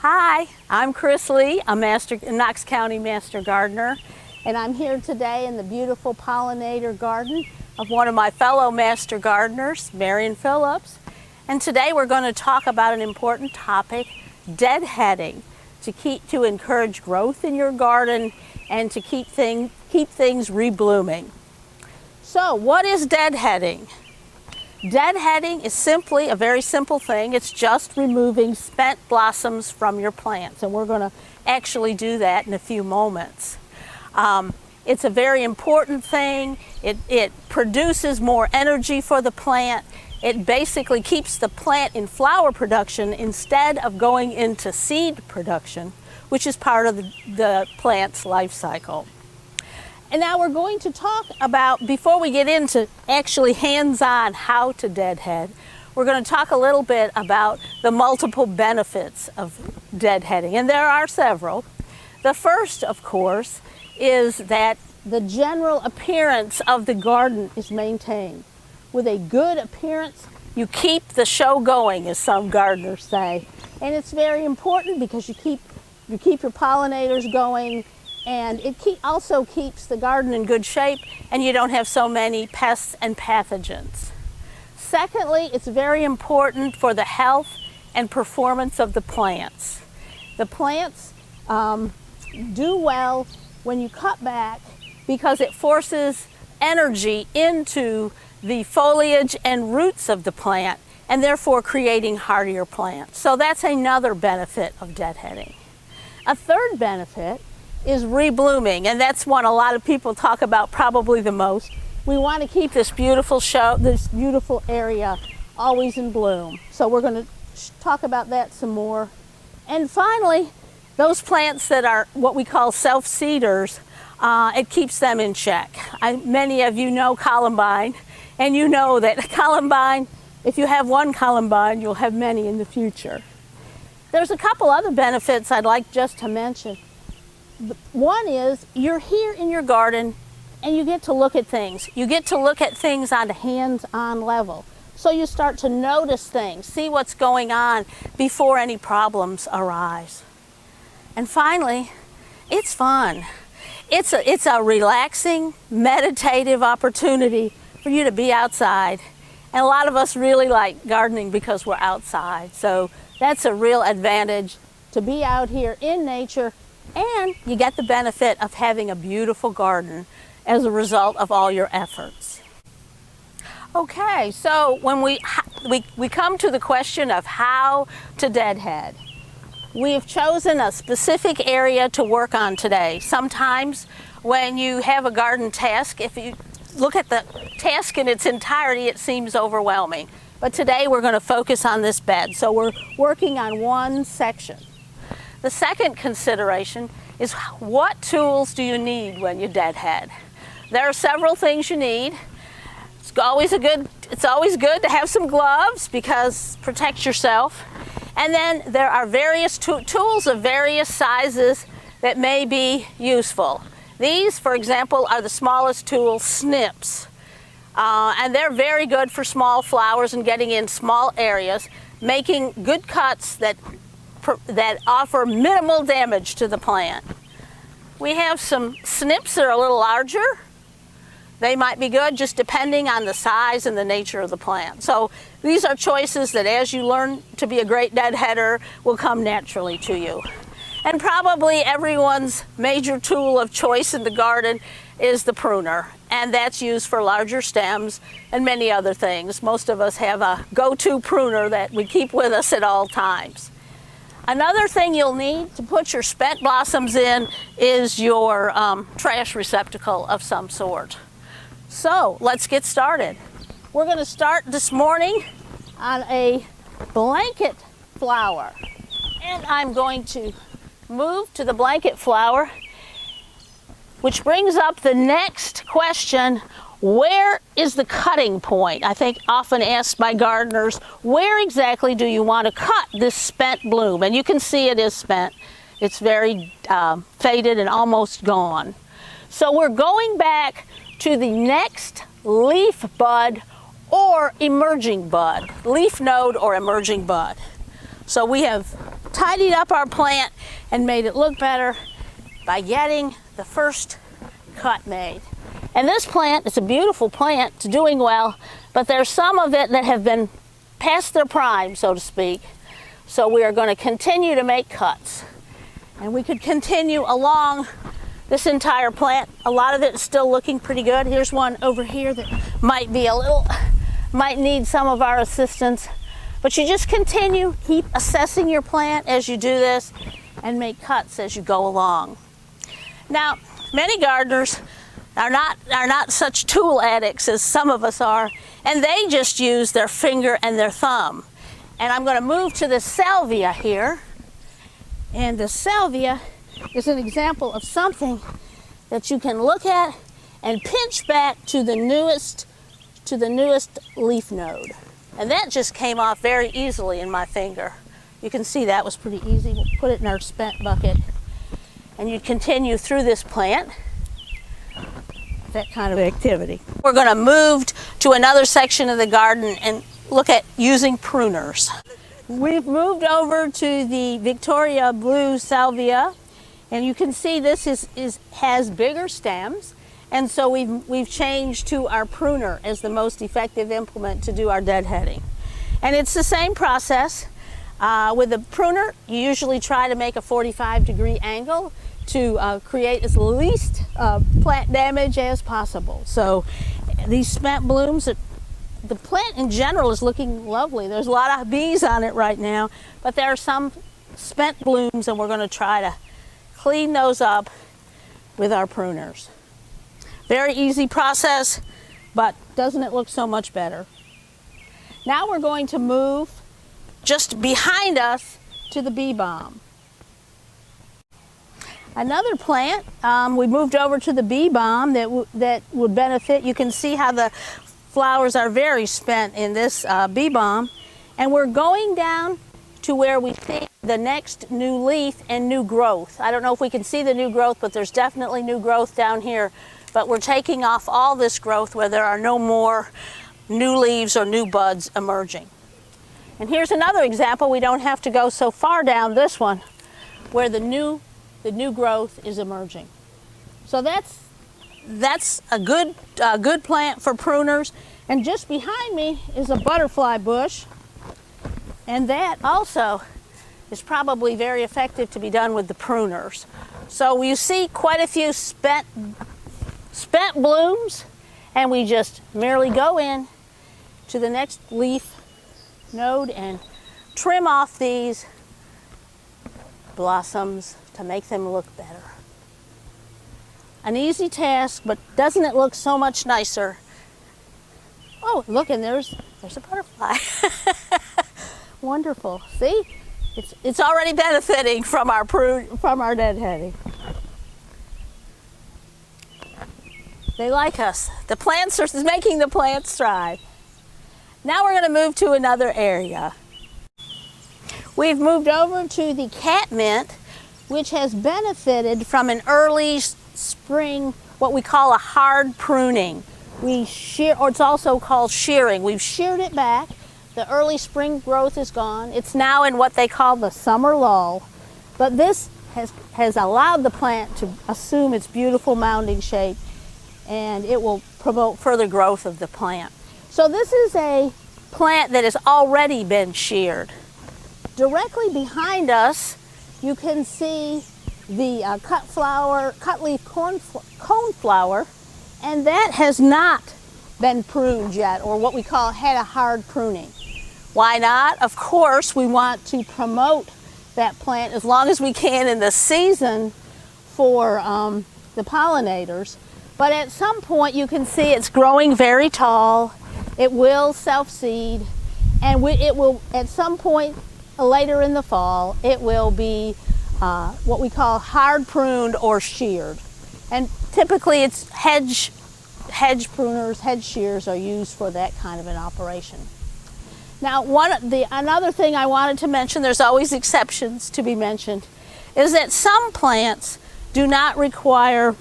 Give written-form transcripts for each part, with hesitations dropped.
Hi, I'm Chris Lee, a Knox County Master Gardener, and I'm here today in the beautiful pollinator garden of one of my fellow Master Gardeners, Marion Phillips. And today we're going to talk about an important topic, deadheading, to encourage growth in your garden and to keep things reblooming. So, what is deadheading? Deadheading is simply a very simple thing. It's just removing spent blossoms from your plants, and we're going to actually do that in a few moments. It's a very important thing. It produces more energy for the plant. It basically keeps the plant in flower production instead of going into seed production, which is part of the plant's life cycle. And now we're going to talk about, before we get into actually hands-on how to deadhead, we're going to talk a little bit about the multiple benefits of deadheading, and there are several. The first, of course, is that the general appearance of the garden is maintained. With a good appearance, you keep the show going, as some gardeners say. And it's very important because you keep your pollinators going, and it also keeps the garden in good shape, and you don't have so many pests and pathogens. Secondly, it's very important for the health and performance of the plants. The plants do well when you cut back because it forces energy into the foliage and roots of the plant, and therefore creating hardier plants. So that's another benefit of deadheading. A third benefit is reblooming, and that's one a lot of people talk about probably the most. We want to keep this beautiful area always in bloom. So we're going to talk about that some more. And finally, those plants that are what we call self-seeders, it keeps them in check. Many of you know columbine, and you know that columbine, if you have one columbine, you'll have many in the future. There's a couple other benefits I'd like just to mention. One is you're here in your garden and you get to look at things. You get to look at things on a hands-on level. So you start to notice things, see what's going on before any problems arise. And finally, it's fun. It's a relaxing, meditative opportunity for you to be outside. And a lot of us really like gardening because we're outside. So that's a real advantage to be out here in nature. And you get the benefit of having a beautiful garden as a result of all your efforts. Okay, so when we come to the question of how to deadhead, we have chosen a specific area to work on today. Sometimes when you have a garden task, if you look at the task in its entirety, it seems overwhelming. But today we're going to focus on this bed, so we're working on one section. The second consideration is what tools do you need when you deadhead? There are several things you need. It's always good to have some gloves because it protects yourself. And then there are various tools of various sizes that may be useful. These, for example, are the smallest tools, snips. And they're very good for small flowers and getting in small areas, making good cuts that offer minimal damage to the plant. We have some snips that are a little larger. They might be good just depending on the size and the nature of the plant. So these are choices that as you learn to be a great deadheader will come naturally to you. And probably everyone's major tool of choice in the garden is the pruner, and that's used for larger stems and many other things. Most of us have a go-to pruner that we keep with us at all times. Another thing you'll need to put your spent blossoms in is your trash receptacle of some sort. So let's get started. We're going to start this morning on a blanket flower. And I'm going to move to the blanket flower, which brings up the next question. Where is the cutting point? I think often asked by gardeners, where exactly do you want to cut this spent bloom? And you can see it is spent. It's very faded and almost gone. So we're going back to the next leaf bud or emerging bud, leaf node or emerging bud. So we have tidied up our plant and made it look better by getting the first cut made. And this plant, it's a beautiful plant, it's doing well, but there's some of it that have been past their prime, so to speak. So we are going to continue to make cuts. And we could continue along this entire plant. A lot of it is still looking pretty good. Here's one over here that might need some of our assistance. But you just continue, keep assessing your plant as you do this, and make cuts as you go along. Now, many gardeners are not such tool addicts as some of us are, and they just use their finger and their thumb. And I'm going to move to the salvia here. And the salvia is an example of something that you can look at and pinch back to the newest leaf node. And that just came off very easily in my finger. You can see that was pretty easy. We'll put it in our spent bucket. And you continue through this plant. That kind of activity. We're going to move to another section of the garden and look at using pruners. We've moved over to the Victoria Blue Salvia, and you can see this has bigger stems, and so we've changed to our pruner as the most effective implement to do our deadheading. And it's the same process. With a pruner, you usually try to make a 45-degree angle to create as least plant damage as possible. So these spent blooms, the plant in general is looking lovely. There's a lot of bees on it right now, but there are some spent blooms, and we're going to try to clean those up with our pruners. Very easy process, but doesn't it look so much better? Now we're going to move just behind us to the bee balm. Another plant, we moved over to the bee balm that would benefit. You can see how the flowers are very spent in this bee balm. And we're going down to where we see the next new leaf and new growth. I don't know if we can see the new growth, but there's definitely new growth down here. But we're taking off all this growth where there are no more new leaves or new buds emerging. And here's another example. We don't have to go so far down this one where the new growth is emerging. So that's a good plant for pruners. And just behind me is a butterfly bush, and that also is probably very effective to be done with the pruners. So you see quite a few spent blooms, and we just merely go in to the next leaf node and trim off these blossoms to make them look better. An easy task, but doesn't it look so much nicer? Oh, look, and there's a butterfly. Wonderful. See? It's already benefiting from our deadheading. They like us. The plants are making the plants thrive. Now we're going to move to another area. We've moved over to the catmint, which has benefited from an early spring, what we call a hard pruning. We shear, or it's also called shearing. We've sheared it back. The early spring growth is gone. It's now in what they call the summer lull. But this has allowed the plant to assume its beautiful mounding shape, and it will promote further growth of the plant. So this is a plant that has already been sheared. Directly behind us, you can see the cut leaf coneflower, and that has not been pruned yet, or what we call had a hard pruning. Why not? Of course, we want to promote that plant as long as we can in the season for the pollinators. But at some point, you can see it's growing very tall. It will self-seed, and it will, at some point later in the fall, it will be what we call hard pruned or sheared. And typically it's hedge pruners, hedge shears are used for that kind of an operation. Now, another thing I wanted to mention, there's always exceptions to be mentioned, is that some plants do not require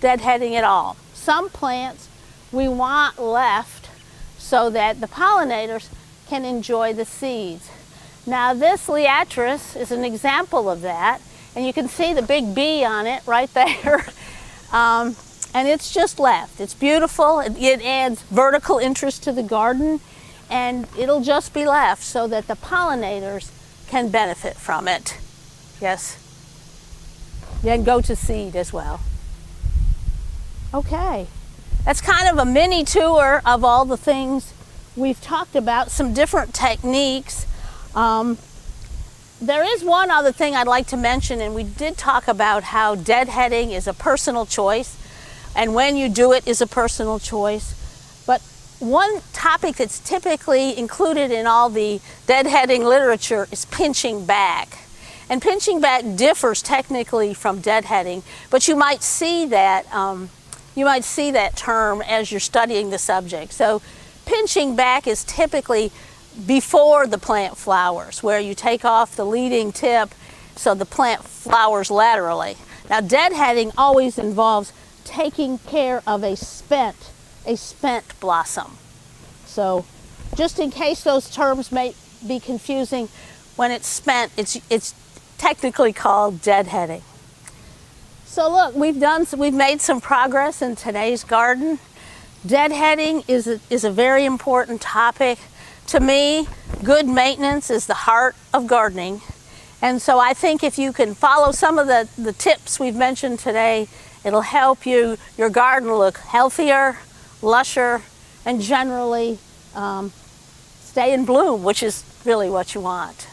deadheading at all. Some plants we want left so that the pollinators can enjoy the seeds. Now this liatris is an example of that, and you can see the big bee on it right there. And it's just left. It's beautiful. It adds vertical interest to the garden, and it'll just be left so that the pollinators can benefit from it. Yes. Then go to seed as well. Okay. That's kind of a mini tour of all the things we've talked about, some different techniques. There is one other thing I'd like to mention, and we did talk about how deadheading is a personal choice, and when you do it is a personal choice. But one topic that's typically included in all the deadheading literature is pinching back. And pinching back differs technically from deadheading, but you might see that term as you're studying the subject. So pinching back is typically before the plant flowers, where you take off the leading tip so the plant flowers laterally. Now deadheading always involves taking care of a spent blossom. So just in case those terms may be confusing, when it's spent, it's technically called deadheading. So look, we've made some progress in today's garden. Deadheading is a very important topic. To me, good maintenance is the heart of gardening. And so I think if you can follow some of the tips we've mentioned today, it'll help your garden look healthier, lusher, and generally stay in bloom, which is really what you want.